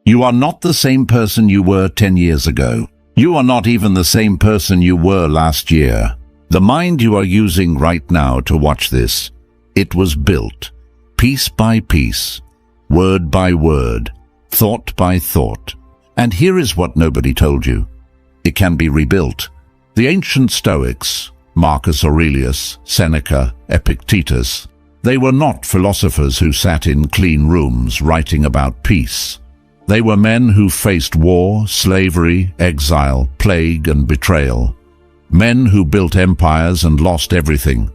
You are not the same person you were 10 years ago. You are not even the same person you were last year. The mind you are using right now to watch this, it was built, piece by piece, word by word, thought by thought. And here is what nobody told you. It can be rebuilt. The ancient Stoics, Marcus Aurelius, Seneca, Epictetus, they were not philosophers who sat in clean rooms writing about peace. They were men who faced war, slavery, exile, plague, and betrayal. Men who built empires and lost everything.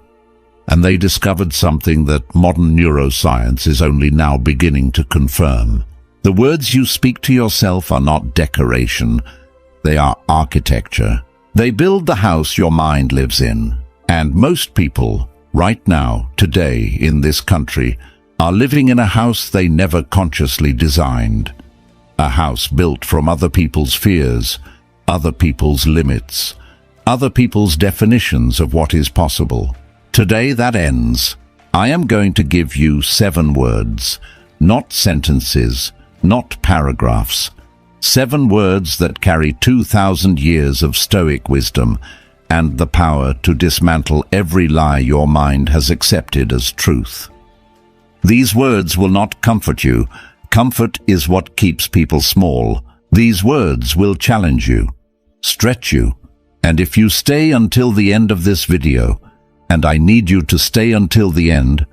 And they discovered something that modern neuroscience is only now beginning to confirm. The words you speak to yourself are not decoration. They are architecture. They build the house your mind lives in. And most people, right now, today, in this country, are living in a house they never consciously designed. A house built from other people's fears, other people's limits, other people's definitions of what is possible. Today that ends. I am going to give you 7 words, not sentences, not paragraphs. 7 words that carry 2,000 years of Stoic wisdom and the power to dismantle every lie your mind has accepted as truth. These words will not comfort you. Comfort is what keeps people small. These words will challenge you, stretch you, and if you stay until the end of this video, and I need you to stay until the end,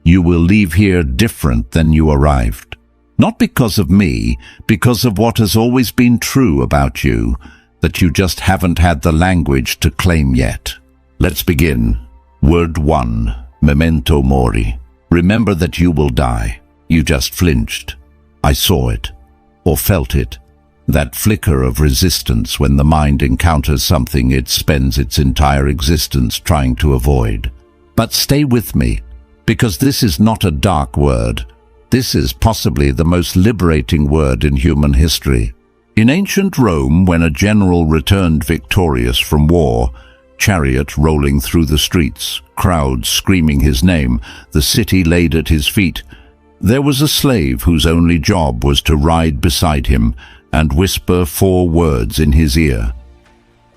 you will leave here different than you arrived. Not because of me, because of what has always been true about you, that you just haven't had the language to claim yet. Let's begin. Word 1, memento mori. Remember that you will die. You just flinched. I saw it, or felt it. That flicker of resistance when the mind encounters something it spends its entire existence trying to avoid. But stay with me, because this is not a dark word. This is possibly the most liberating word in human history. In ancient Rome, when a general returned victorious from war, chariot rolling through the streets, crowds screaming his name, the city laid at his feet, there was a slave whose only job was to ride beside him and whisper 4 words in his ear.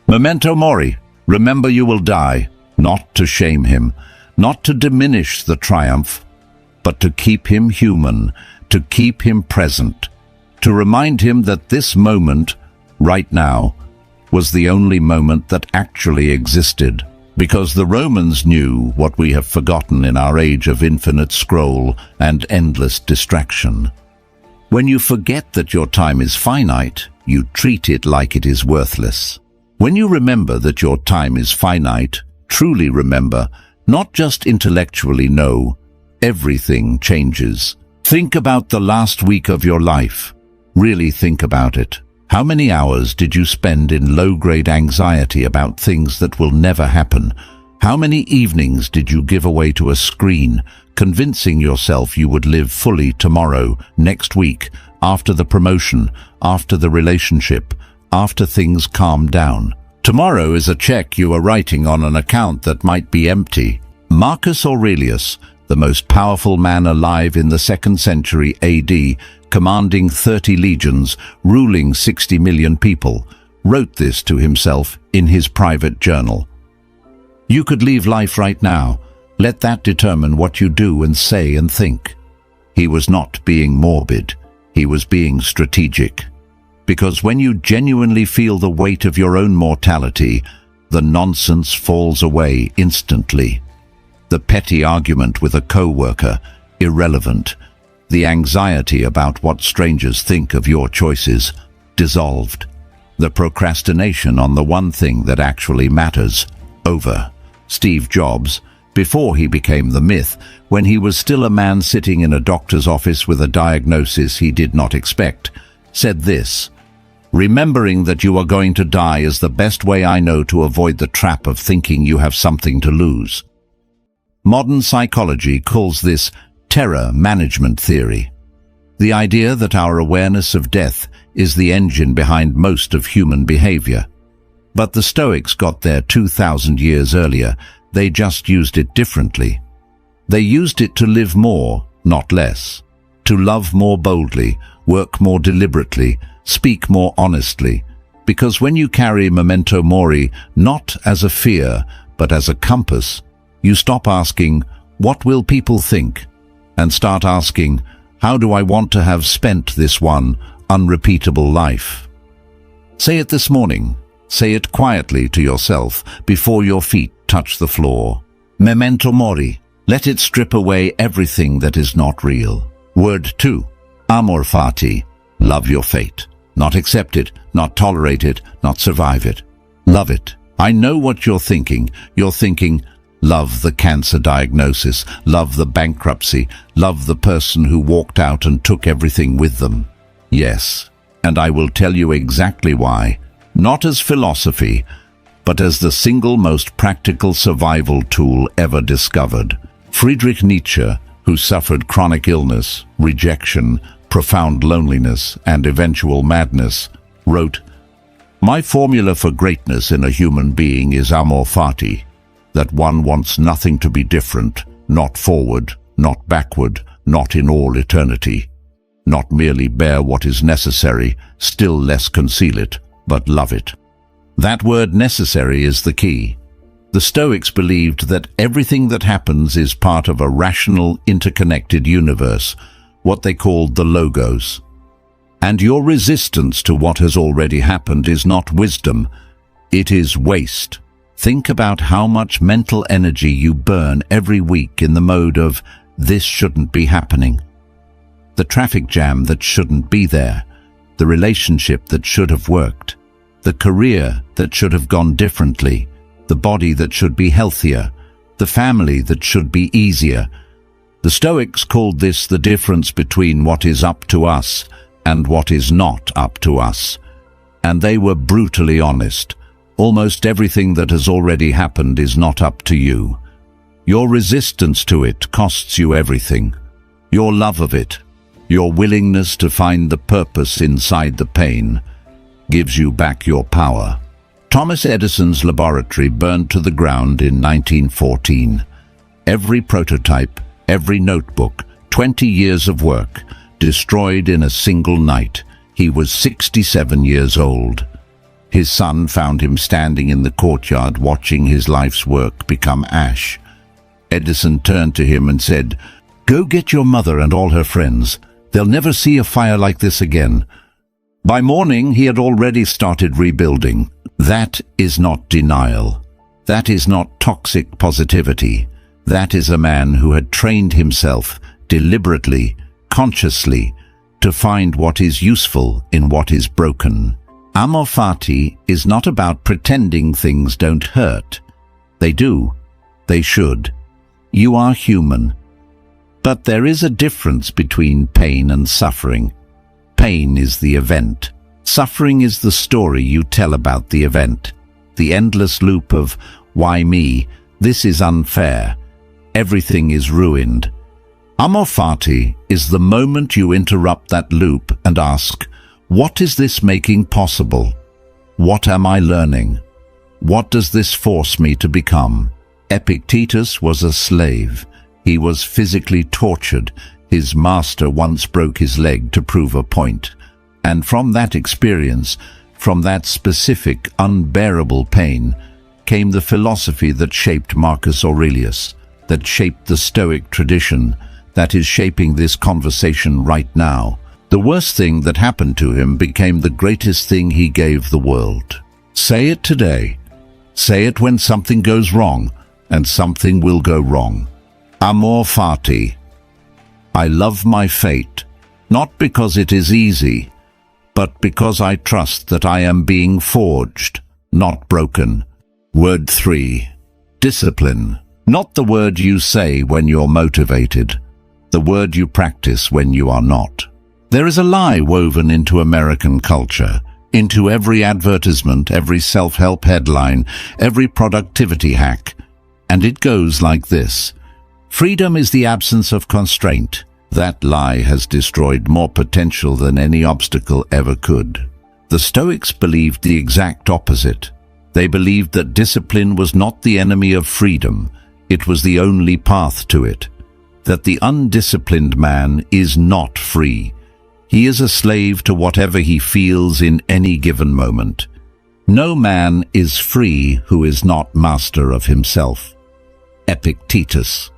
Memento mori, remember you will die, not to shame him, not to diminish the triumph, but to keep him human, to keep him present, to remind him that this moment, right now, was the only moment that actually existed, because the Romans knew what we have forgotten in our age of infinite scroll and endless distraction. When you forget that your time is finite, you treat it like it is worthless. When you remember that your time is finite, truly remember, not just intellectually know, everything changes. Think about the last week of your life. Really think about it. How many hours did you spend in low-grade anxiety about things that will never happen? How many evenings did you give away to a screen, convincing yourself you would live fully tomorrow, next week, after the promotion, after the relationship, after things calm down? Tomorrow is a check you are writing on an account that might be empty. Marcus Aurelius, the most powerful man alive in the 2nd century AD, commanding 30 legions, ruling 60 million people, wrote this to himself in his private journal. You could leave life right now. Let that determine what you do and say and think. He was not being morbid. He was being strategic. Because when you genuinely feel the weight of your own mortality, the nonsense falls away instantly. The petty argument with a co-worker, irrelevant. The anxiety about what strangers think of your choices, dissolved. The procrastination on the one thing that actually matters, over. Steve Jobs, before he became the myth, when he was still a man sitting in a doctor's office with a diagnosis he did not expect, said this: "Remembering that you are going to die is the best way I know to avoid the trap of thinking you have something to lose." Modern psychology calls this terror management theory. The idea that our awareness of death is the engine behind most of human behavior. But the Stoics got there 2,000 years earlier. They just used it differently. They used it to live more, not less. to love more boldly, work more deliberately, speak more honestly. Because when you carry memento mori not as a fear, but as a compass, you stop asking, "What will people think?" and start asking, "How do I want to have spent this one unrepeatable life?" Say it this morning. Say it quietly to yourself before your feet touch the floor. Memento mori. Let it strip away everything that is not real. Word 2. Amor fati. Love your fate. Not accept it, not tolerate it, not survive it. Love it. I know what you're thinking. You're thinking, love the cancer diagnosis, love the bankruptcy, love the person who walked out and took everything with them. Yes, and I will tell you exactly why. Not as philosophy, but as the single most practical survival tool ever discovered. Friedrich Nietzsche, who suffered chronic illness, rejection, profound loneliness, and eventual madness, wrote, "My formula for greatness in a human being is amor fati, that one wants nothing to be different, not forward, not backward, not in all eternity. Not merely bear what is necessary, still less conceal it, but love it." That word necessary is the key. The Stoics believed that everything that happens is part of a rational, interconnected universe, what they called the logos. And your resistance to what has already happened is not wisdom, it is waste. Think about how much mental energy you burn every week in the mode of, "This shouldn't be happening." The traffic jam that shouldn't be there, the relationship that should have worked, the career that should have gone differently, the body that should be healthier, the family that should be easier. The Stoics called this the difference between what is up to us and what is not up to us. And they were brutally honest. Almost everything that has already happened is not up to you. Your resistance to it costs you everything. Your love of it, your willingness to find the purpose inside the pain, gives you back your power. Thomas Edison's laboratory burned to the ground in 1914. Every prototype, every notebook, 20 years of work, destroyed in a single night. He was 67 years old. His son found him standing in the courtyard watching his life's work become ash. Edison turned to him and said, "Go get your mother and all her friends. They'll never see a fire like this again." By morning, he had already started rebuilding. That is not denial. That is not toxic positivity. That is a man who had trained himself deliberately, consciously, to find what is useful in what is broken. Amor fati is not about pretending things don't hurt. They do. They should. You are human. But there is a difference between pain and suffering. Pain is the event. Suffering is the story you tell about the event. The endless loop of, "Why me? This is unfair. Everything is ruined." Amor fati is the moment you interrupt that loop and ask, "What is this making possible? What am I learning? What does this force me to become?" Epictetus was a slave. He was physically tortured. His master once broke his leg to prove a point. And from that experience, from that specific, unbearable pain, came the philosophy that shaped Marcus Aurelius, that shaped the Stoic tradition, that is shaping this conversation right now. The worst thing that happened to him became the greatest thing he gave the world. Say it today. Say it when something goes wrong, and something will go wrong. Amor fati. I love my fate, not because it is easy, but because I trust that I am being forged, not broken. Word 3. Discipline. Not the word you say when you're motivated, the word you practice when you are not. There is a lie woven into American culture, into every advertisement, every self-help headline, every productivity hack, and it goes like this. Freedom is the absence of constraint. That lie has destroyed more potential than any obstacle ever could. The Stoics believed the exact opposite. They believed that discipline was not the enemy of freedom, it was the only path to it. that the undisciplined man is not free. He is a slave to whatever he feels in any given moment. No man is free who is not master of himself. Epictetus.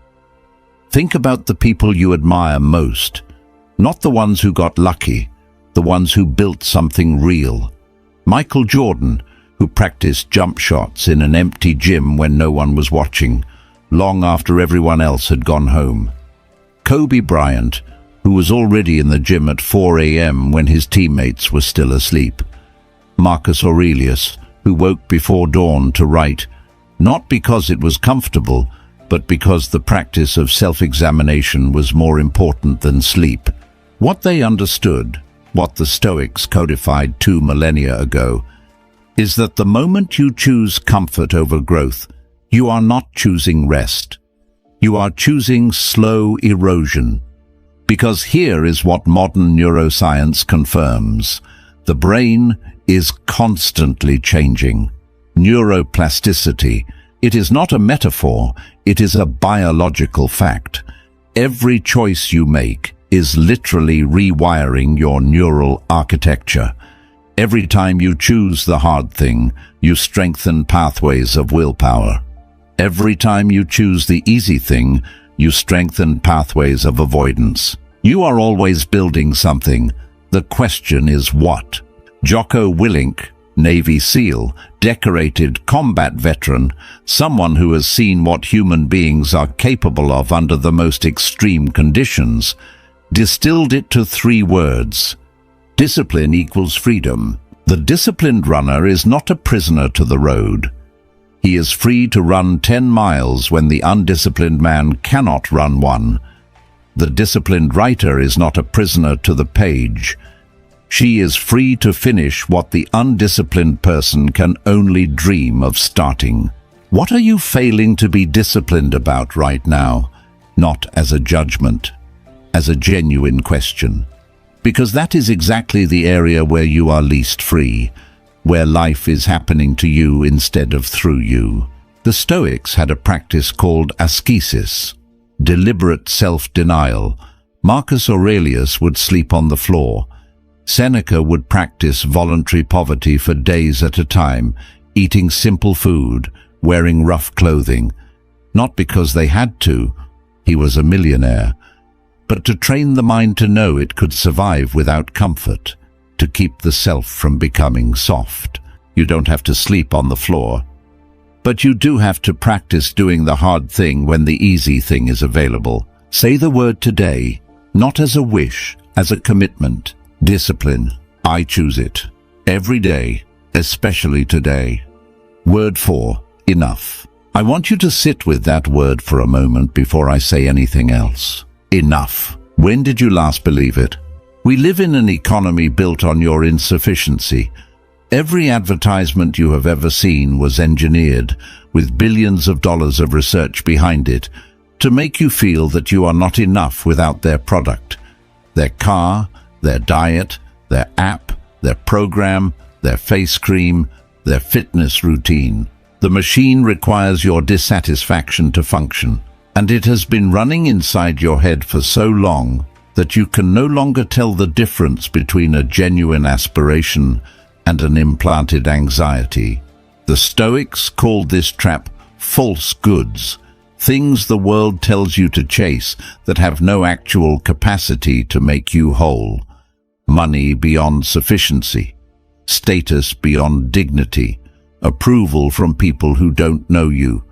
Think about the people you admire most, not the ones who got lucky, the ones who built something real. Michael Jordan, who practiced jump shots in an empty gym when no one was watching, long after everyone else had gone home. Kobe Bryant, who was already in the gym at 4 a.m. when his teammates were still asleep. Marcus Aurelius, who woke before dawn to write, not because it was comfortable, but because the practice of self-examination was more important than sleep. What they understood, what the Stoics codified 2 millennia ago, is that the moment you choose comfort over growth, you are not choosing rest. You are choosing slow erosion. Because here is what modern neuroscience confirms. The brain is constantly changing. Neuroplasticity. It is not a metaphor, it is a biological fact. Every choice you make is literally rewiring your neural architecture. Every time you choose the hard thing, you strengthen pathways of willpower. Every time you choose the easy thing, you strengthen pathways of avoidance. You are always building something. The question is what? Jocko Willink, Navy SEAL, decorated combat veteran, someone who has seen what human beings are capable of under the most extreme conditions, distilled it to 3 words. Discipline equals freedom. The disciplined runner is not a prisoner to the road. He is free to run 10 miles when the undisciplined man cannot run 1. The disciplined writer is not a prisoner to the page. She is free to finish what the undisciplined person can only dream of starting. What are you failing to be disciplined about right now? Not as a judgment, as a genuine question. Because that is exactly the area where you are least free, where life is happening to you instead of through you. The Stoics had a practice called ascesis, deliberate self-denial. Marcus Aurelius would sleep on the floor. Seneca would practice voluntary poverty for days at a time, eating simple food, wearing rough clothing. Not because they had to, he was a millionaire, but to train the mind to know it could survive without comfort, to keep the self from becoming soft. You don't have to sleep on the floor, but you do have to practice doing the hard thing when the easy thing is available. Say the word today, not as a wish, as a commitment. Discipline. I choose it. Every day, especially today. Word 4. Enough. I want you to sit with that word for a moment before I say anything else. Enough. When did you last believe it? We live in an economy built on your insufficiency. Every advertisement you have ever seen was engineered, with billions of dollars of research behind it, to make you feel that you are not enough without their product, their car, their diet, their app, their program, their face cream, their fitness routine. The machine requires your dissatisfaction to function, and it has been running inside your head for so long that you can no longer tell the difference between a genuine aspiration and an implanted anxiety. The Stoics called this trap false goods, things the world tells you to chase that have no actual capacity to make you whole. Money beyond sufficiency, status beyond dignity, approval from people who don't know you,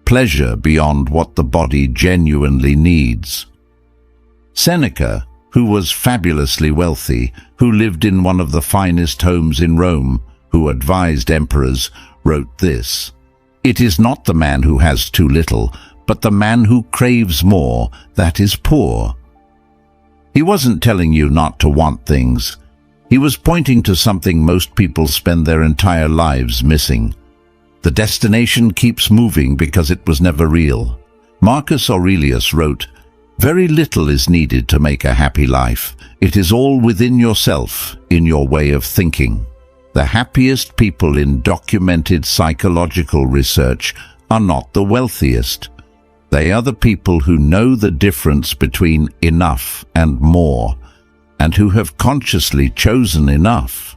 pleasure beyond what the body genuinely needs. Seneca, who was fabulously wealthy, who lived in one of the finest homes in Rome, who advised emperors, wrote this: "It is not the man who has too little, but the man who craves more that is poor." He wasn't telling you not to want things. He was pointing to something most people spend their entire lives missing. The destination keeps moving because it was never real. Marcus Aurelius wrote, "Very little is needed to make a happy life. It is all within yourself, in your way of thinking." The happiest people in documented psychological research are not the wealthiest. They are the people who know the difference between enough and more, and who have consciously chosen enough.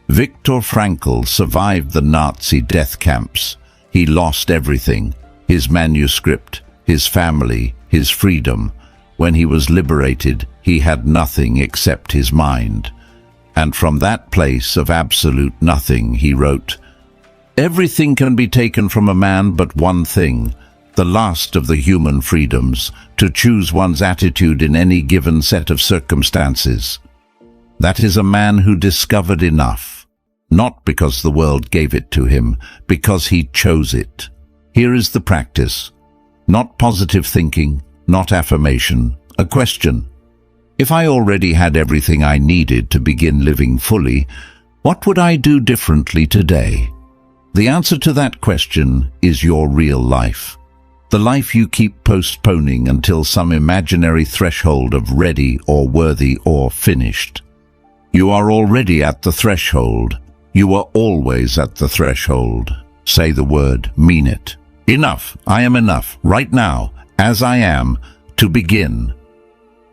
Viktor Frankl survived the Nazi death camps. He lost everything: his manuscript, his family, his freedom. When he was liberated, he had nothing except his mind. And from that place of absolute nothing, he wrote, "Everything can be taken from a man but one thing, the last of the human freedoms, to choose one's attitude in any given set of circumstances." That is a man who discovered enough, not because the world gave it to him, because he chose it. Here is the practice. Not positive thinking, not affirmation, a question. If I already had everything I needed to begin living fully, what would I do differently today? The answer to that question is your real life. The life you keep postponing until some imaginary threshold of ready or worthy or finished. You are already at the threshold. You are always at the threshold. Say the word, mean it. Enough, I am enough, right now, as I am, to begin.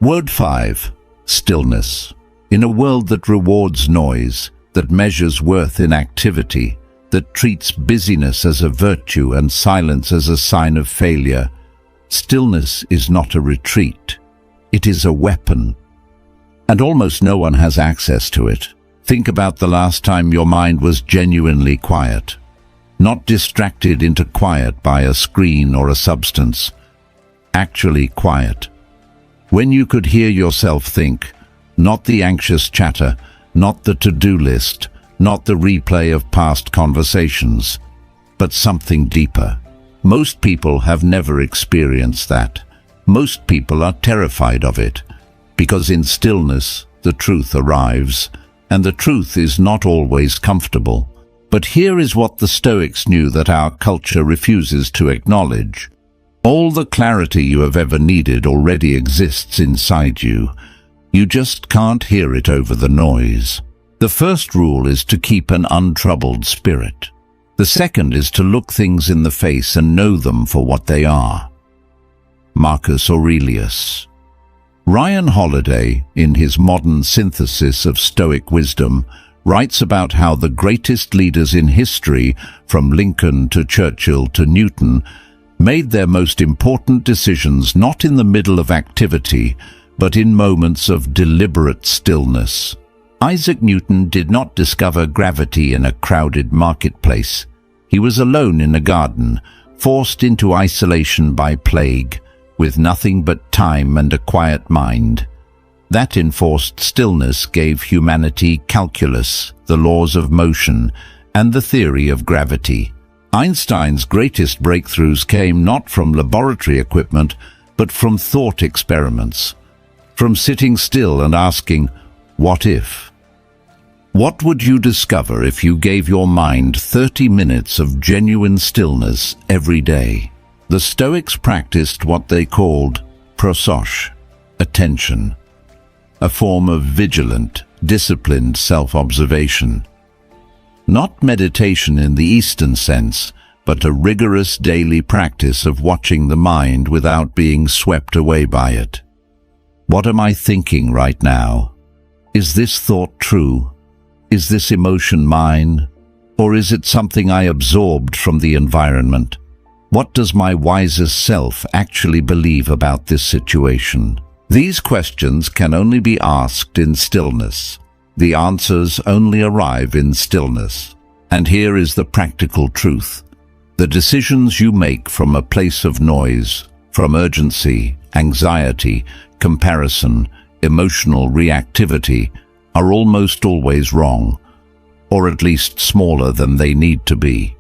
Word 5. Stillness. In a world that rewards noise, that measures worth in activity, that treats busyness as a virtue and silence as a sign of failure, stillness is not a retreat. It is a weapon. And almost no one has access to it. Think about the last time your mind was genuinely quiet, not distracted into quiet by a screen or a substance. Actually quiet. When you could hear yourself think, not the anxious chatter, not the to-do list, not the replay of past conversations, but something deeper. Most people have never experienced that. Most people are terrified of it, because in stillness the truth arrives, and the truth is not always comfortable. But here is what the Stoics knew that our culture refuses to acknowledge. All the clarity you have ever needed already exists inside you. You just can't hear it over the noise. The first rule is to keep an untroubled spirit. The second is to look things in the face and know them for what they are. Marcus Aurelius. Ryan Holiday, in his modern synthesis of Stoic wisdom, writes about how the greatest leaders in history, from Lincoln to Churchill to Newton, made their most important decisions not in the middle of activity, but in moments of deliberate stillness. Isaac Newton did not discover gravity in a crowded marketplace. He was alone in a garden, forced into isolation by plague, with nothing but time and a quiet mind. That enforced stillness gave humanity calculus, the laws of motion, and the theory of gravity. Einstein's greatest breakthroughs came not from laboratory equipment, but from thought experiments, from sitting still and asking, what if? What would you discover if you gave your mind 30 minutes of genuine stillness every day? The Stoics practiced what they called prosos, attention, a form of vigilant, disciplined self-observation. Not meditation in the Eastern sense, but a rigorous daily practice of watching the mind without being swept away by it. What am I thinking right now? Is this thought true? Is this emotion mine? Or is it something I absorbed from the environment? What does my wisest self actually believe about this situation? These questions can only be asked in stillness. The answers only arrive in stillness. And here is the practical truth. The decisions you make from a place of noise, from urgency, anxiety, comparison, emotional reactivity, are almost always wrong, or at least smaller than they need to be.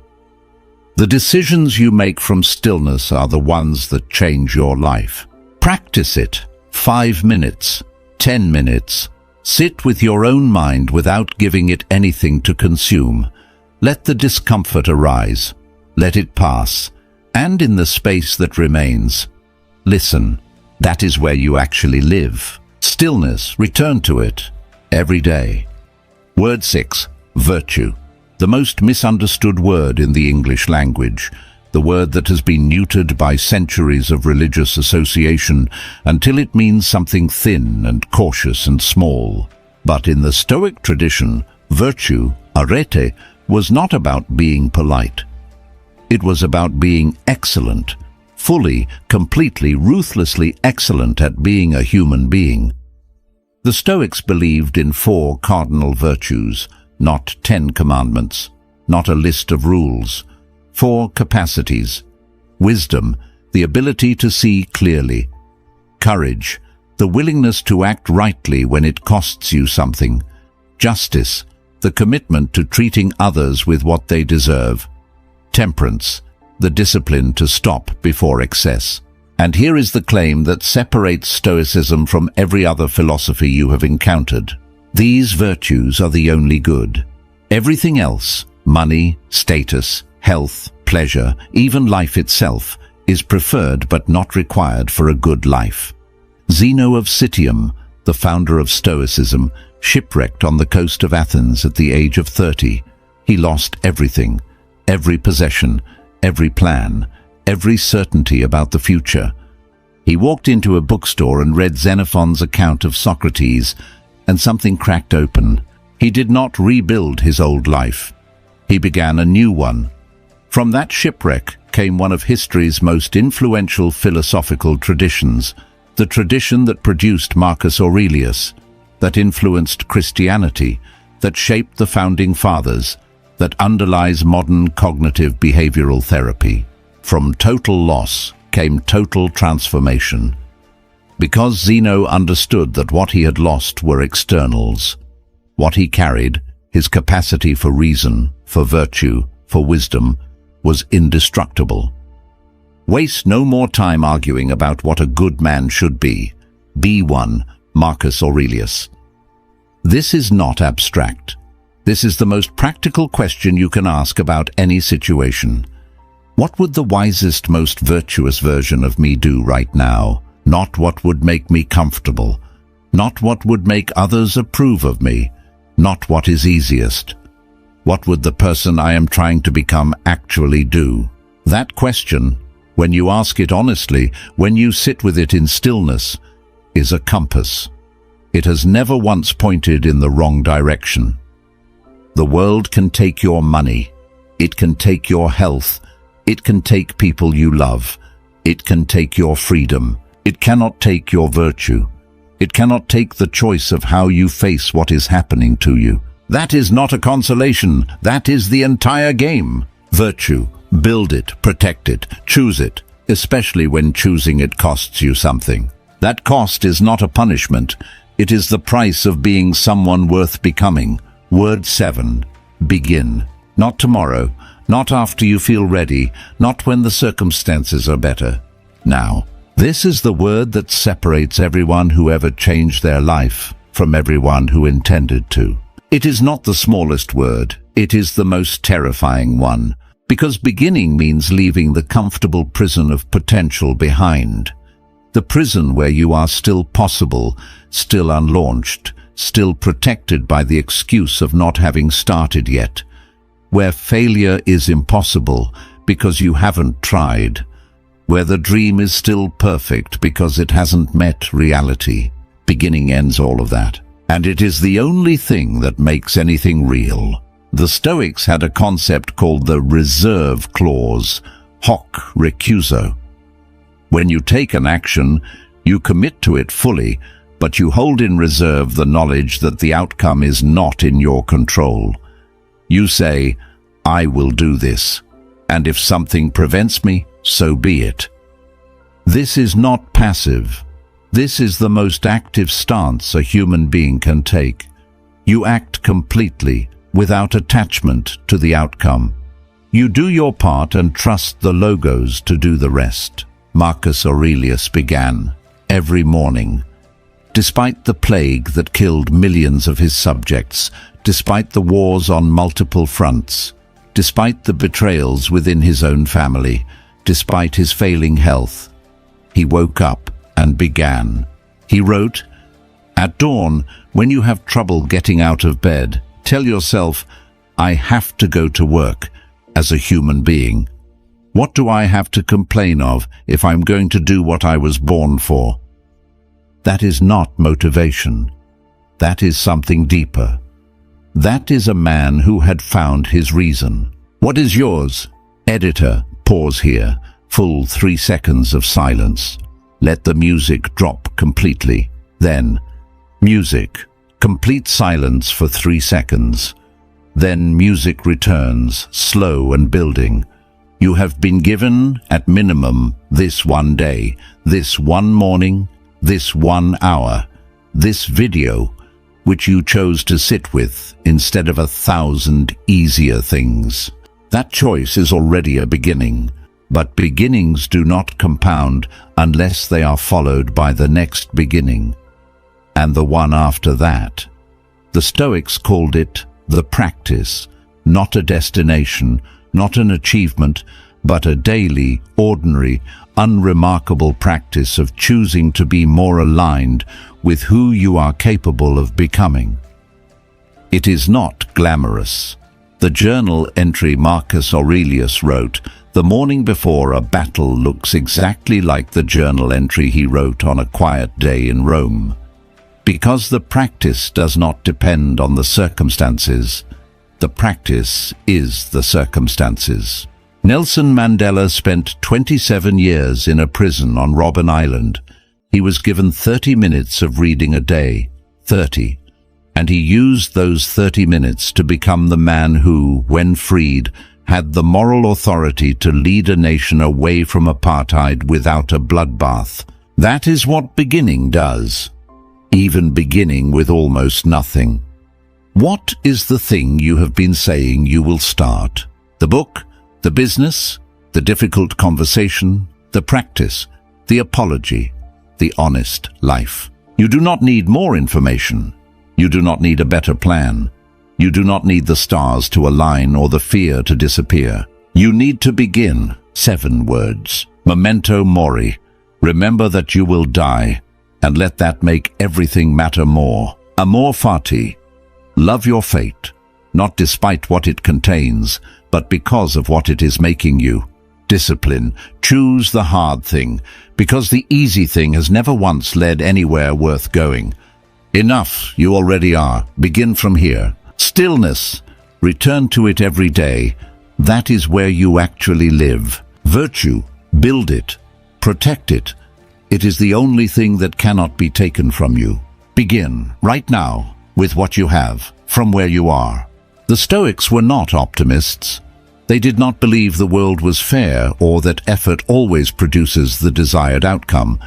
The decisions you make from stillness are the ones that change your life. Practice it. 5 minutes, 10 minutes. Sit with your own mind without giving it anything to consume. Let the discomfort arise. Let it pass. And in the space that remains, listen. That is where you actually live. Stillness, return to it. Every day. Word 6. Virtue. The most misunderstood word in the English language. the word that has been neutered by centuries of religious association until it means something thin and cautious and small. But in the Stoic tradition, virtue, arete, was not about being polite. It was about being excellent, fully, completely, ruthlessly excellent at being a human being. The Stoics believed in 4 cardinal virtues, not 10 commandments, not a list of rules. 4 capacities: wisdom, the ability to see clearly; courage, the willingness to act rightly when it costs you something; justice, the commitment to treating others with what they deserve; temperance, the discipline to stop before excess. And here is the claim that separates Stoicism from every other philosophy you have encountered. These virtues are the only good. Everything else, money, status, health, pleasure, even life itself, is preferred but not required for a good life. Zeno of Citium, the founder of Stoicism, shipwrecked on the coast of Athens at the age of 30. He lost everything, every possession, every plan, every certainty about the future. He walked into a bookstore and read Xenophon's account of Socrates, and something cracked open. He did not rebuild his old life. He began a new one. From that shipwreck came one of history's most influential philosophical traditions, the tradition that produced Marcus Aurelius, that influenced Christianity, that shaped the founding fathers, that underlies modern cognitive behavioral therapy. From total loss came total transformation. Because Zeno understood that what he had lost were externals. What he carried, his capacity for reason, for virtue, for wisdom, was indestructible. Waste no more time arguing about what a good man should be. Be one, Marcus Aurelius. This is not abstract. This is the most practical question you can ask about any situation. What would the wisest, most virtuous version of me do right now? Not what would make me comfortable, not what would make others approve of me, not what is easiest. What would the person I am trying to become actually do? That question, when you ask it honestly, when you sit with it in stillness, is a compass. It has never once pointed in the wrong direction. The world can take your money. It can take your health. It can take people you love. It can take your freedom. It cannot take your virtue. It cannot take the choice of how you face what is happening to you. That is not a consolation. That is the entire game. Virtue. Build it, protect it, choose it, especially when choosing it costs you something. That cost is not a punishment. It is the price of being someone worth becoming. Word 7. Begin. Not tomorrow. Not after you feel ready, not when the circumstances are better. Now. This is the word that separates everyone who ever changed their life from everyone who intended to. It is not the smallest word, it is the most terrifying one, because beginning means leaving the comfortable prison of potential behind. The prison where you are still possible, still unlaunched, still protected by the excuse of not having started yet. Where failure is impossible because you haven't tried, where the dream is still perfect because it hasn't met reality. Beginning ends all of that, and it is the only thing that makes anything real. The Stoics had a concept called the reserve clause, hoc recuso. When you take an action, you commit to it fully, but you hold in reserve the knowledge that the outcome is not in your control. You say, I will do this, and if something prevents me, so be it. This is not passive. This is the most active stance a human being can take. You act completely, without attachment to the outcome. You do your part and trust the logos to do the rest. Marcus Aurelius began every morning. Despite the plague that killed millions of his subjects, despite the wars on multiple fronts, despite the betrayals within his own family, despite his failing health, he woke up and began. He wrote, "At dawn, when you have trouble getting out of bed, tell yourself, I have to go to work as a human being. What do I have to complain of if I'm going to do what I was born for? That is not motivation. That is something deeper. That is a man who had found his reason. What is yours? Editor, pause here. Full 3 seconds of silence. Let the music drop completely. Then, music. Complete silence for 3 seconds. Then music returns, slow and building. You have been given, at minimum, this one day, this one morning, this 1 hour, this video, which you chose to sit with instead of 1,000 easier things. That choice is already a beginning, but beginnings do not compound unless they are followed by the next beginning, and the one after that. The Stoics called it the practice, not a destination, not an achievement, but a daily, ordinary, unremarkable practice of choosing to be more aligned with who you are capable of becoming. It is not glamorous. The journal entry Marcus Aurelius wrote the morning before a battle looks exactly like the journal entry he wrote on a quiet day in Rome. Because the practice does not depend on the circumstances, the practice is the circumstances. Nelson Mandela spent 27 years in a prison on Robben Island. He was given 30 minutes of reading a day, 30, and he used those 30 minutes to become the man who, when freed, had the moral authority to lead a nation away from apartheid without a bloodbath. That is what beginning does, even beginning with almost nothing. What is the thing you have been saying you will start? The book? The business? The difficult conversation? The practice? The apology? The honest life? You do not need more information. You do not need a better plan. You do not need the stars to align or the fear to disappear. You need to begin. 7 words. Memento mori. Remember that you will die, and let that make everything matter more. Amor fati. Love your fate, not despite what it contains, but because of what it is making you. Discipline. Choose the hard thing, because the easy thing has never once led anywhere worth going. Enough, you already are. Begin from here. Stillness. Return to it every day. That is where you actually live. Virtue. Build it. Protect it. It is the only thing that cannot be taken from you. Begin, right now, with what you have, from where you are. The Stoics were not optimists. They did not believe the world was fair or that effort always produces the desired outcome.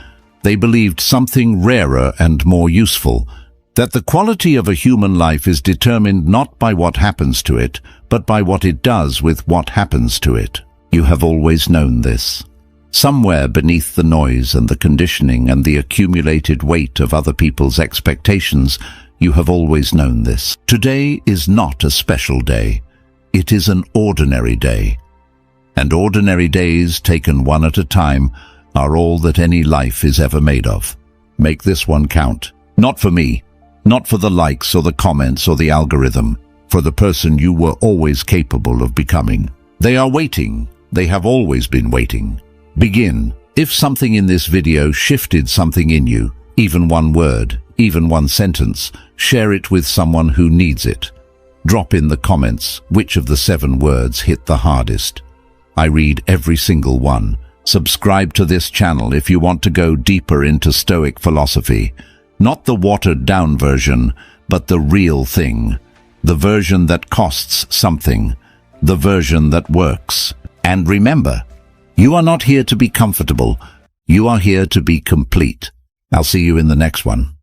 They believed something rarer and more useful, that the quality of a human life is determined not by what happens to it, but by what it does with what happens to it. You have always known this. Somewhere beneath the noise and the conditioning and the accumulated weight of other people's expectations, you have always known this. Today is not a special day. It is an ordinary day. And ordinary days, taken one at a time, are all that any life is ever made of. Make this one count. Not for me, not for the likes or the comments or the algorithm, for the person you were always capable of becoming. They are waiting. They have always been waiting. Begin. If something in this video shifted something in you, even one word, even one sentence, share it with someone who needs it. Drop in the comments which of the 7 words hit the hardest. I read every single one. Subscribe to this channel if you want to go deeper into Stoic philosophy. Not the watered-down version, but the real thing. The version that costs something. The version that works. And remember, you are not here to be comfortable. You are here to be complete. I'll see you in the next one.